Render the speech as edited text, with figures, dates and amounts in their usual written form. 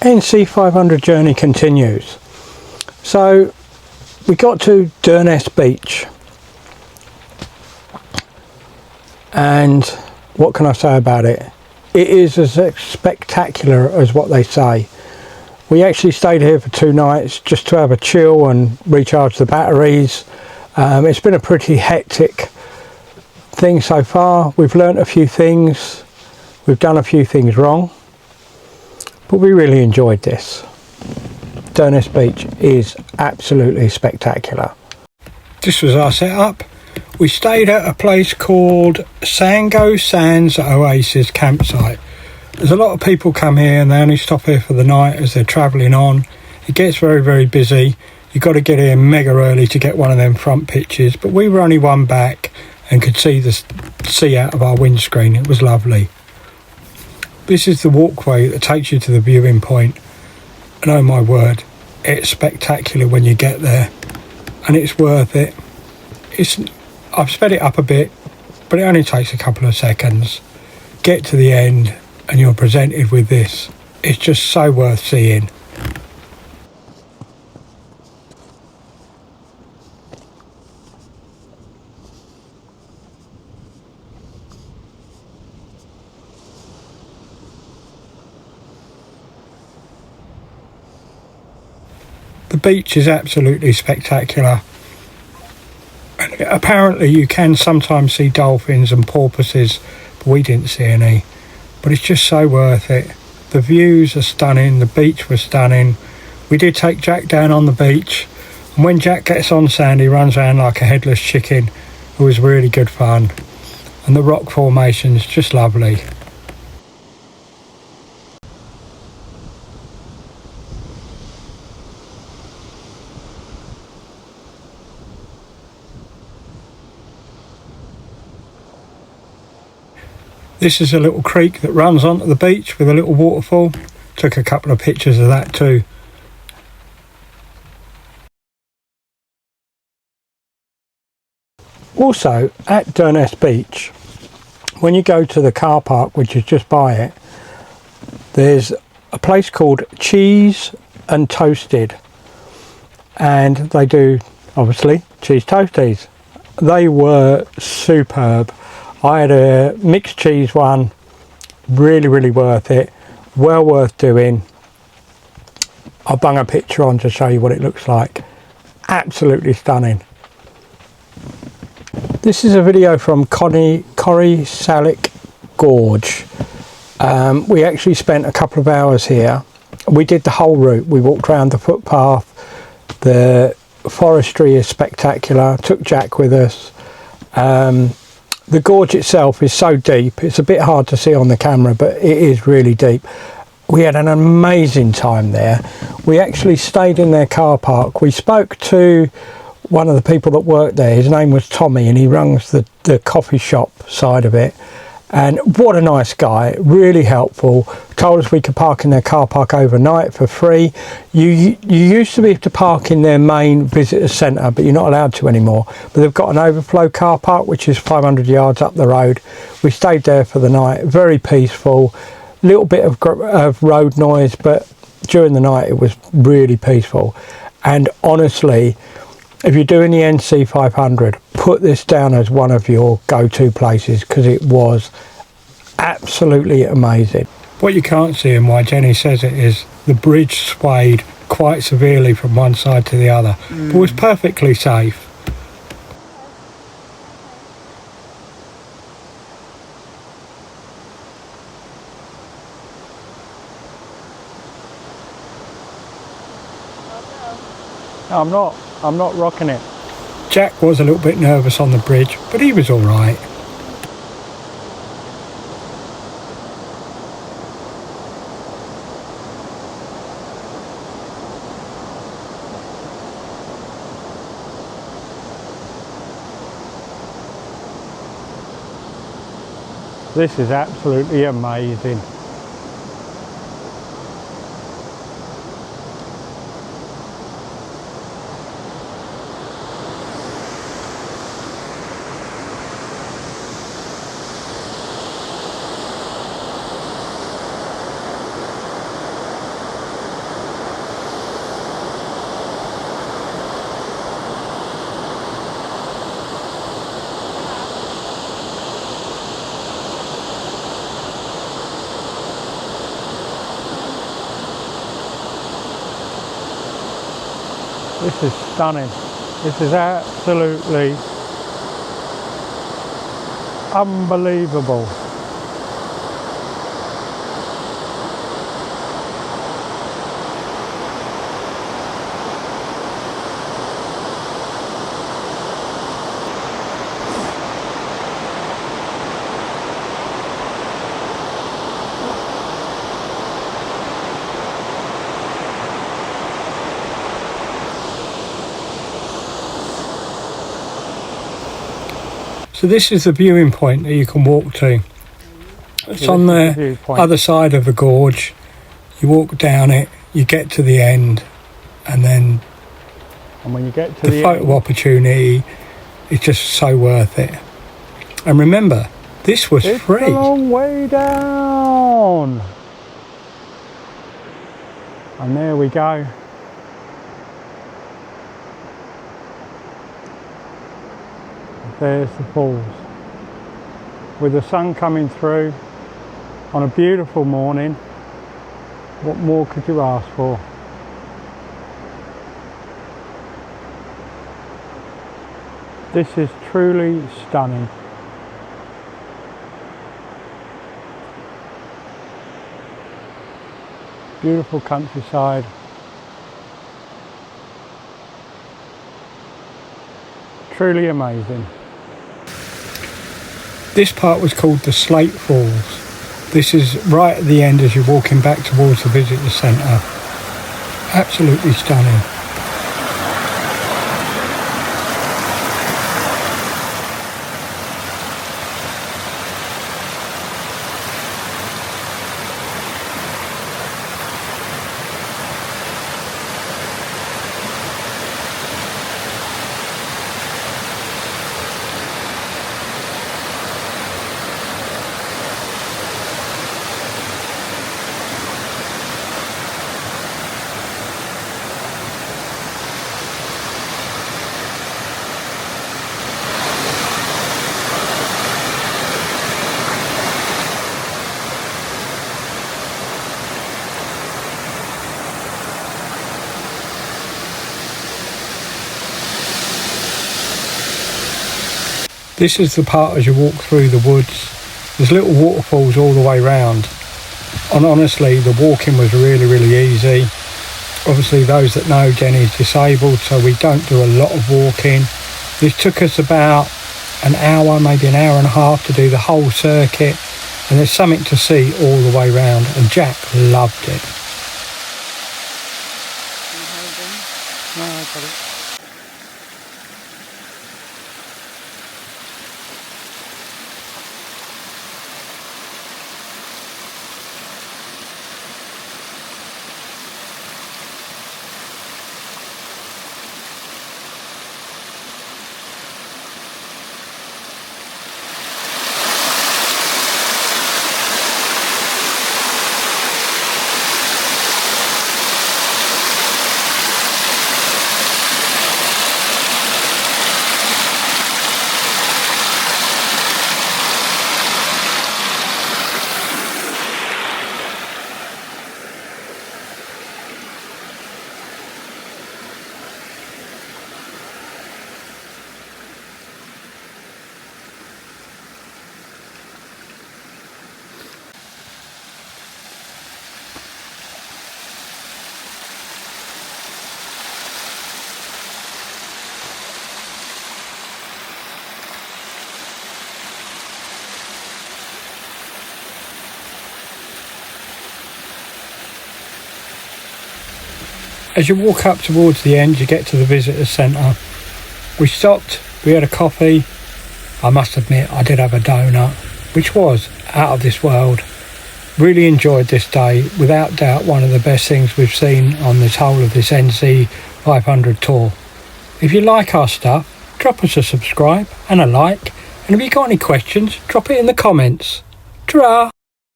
NC 500 journey continues. So we got to Durness Beach, and what can I say about it? It is as spectacular as what they say. We actually stayed here for 2 nights just to have a chill and recharge the batteries. It's been a pretty hectic thing so far. We've learnt a few things, we've done a few things wrong, but we really enjoyed this. Durness Beach is absolutely spectacular. This was our setup. We stayed at a place called Sango Sands Oasis campsite. There's a lot of people come here and they only stop here for the night as they're travelling on. It gets very, very busy. You've got to get here mega early to get one of them front pictures, but we were only one back and could see the sea out of our windscreen. It was lovely. This is the walkway that takes you to the viewing point, and oh my word, it's spectacular when you get there, and it's worth it. I've sped it up a bit, but it only takes a couple of seconds. Get to the end and you're presented with this. It's just so worth seeing. The beach is absolutely spectacular. And apparently you can sometimes see dolphins and porpoises, but we didn't see any. But it's just so worth it. The views are stunning, the beach was stunning. We did take Jack down on the beach, and when Jack gets on sand he runs around like a headless chicken. It was really good fun, and the rock formation's just lovely. This is a little creek that runs onto the beach with a little waterfall. Took a couple of pictures of that too. Also at Durness Beach, when you go to the car park, which is just by it, there's a place called Cheese and Toasted, and they do obviously cheese toasties. They were superb. I had a mixed cheese one, really worth it, well worth doing. I'll bung a picture on to show you what it looks like. Absolutely stunning. This is a video from Corrieshalloch Gorge. We actually spent a couple of hours here. We did the whole route. We walked around the footpath. The forestry is spectacular. Took Jack with us. The gorge itself is so deep, it's a bit hard to see on the camera, but it is really deep. We had an amazing time there. We actually stayed in their car park. We spoke to one of the people that worked there. His name was Tommy, and he runs the coffee shop side of it. And what a nice guy, really helpful. Told us we could park in their car park overnight for free. You used to be able to park in their main visitor centre, but you're not allowed to anymore. But they've got an overflow car park, which is 500 yards up the road. We stayed there for the night, very peaceful. Little bit of road noise, but during the night it was really peaceful. And honestly, if you're doing the NC 500, put this down as one of your go-to places, because it was absolutely amazing. What you can't see, and why Jenny says it, is the bridge swayed quite severely from one side to the other, but was perfectly safe. I'm not rocking it. Jack was a little bit nervous on the bridge, but he was all right. This is absolutely amazing. This is stunning. This is absolutely unbelievable. So this is the viewing point that you can walk to. It's on the other side of the gorge. You walk down it, you get to the end, and then when you get to the photo opportunity is just so worth it. And remember, this was free. It's a long way down. And there we go. There's the falls, with the sun coming through on a beautiful morning. What more could you ask for? This is truly stunning. Beautiful countryside. Truly amazing. This part was called the Slate Falls. This is right at the end as you're walking back towards the visitor centre. Absolutely stunning. This is the part as you walk through the woods. There's little waterfalls all the way round. And honestly, the walking was really, really easy. Obviously, those that know, Jenny's disabled, so we don't do a lot of walking. This took us about an hour, maybe an hour and a half to do the whole circuit. And there's something to see all the way round. And Jack loved it. No, I got it. As you walk up towards the end, you get to the visitor centre. We stopped, we had a coffee. I must admit, I did have a donut, which was out of this world. Really enjoyed this day. Without doubt, one of the best things we've seen on this whole of this NC 500 tour. If you like our stuff, drop us a subscribe and a like. And if you've got any questions, drop it in the comments. Ta-ra!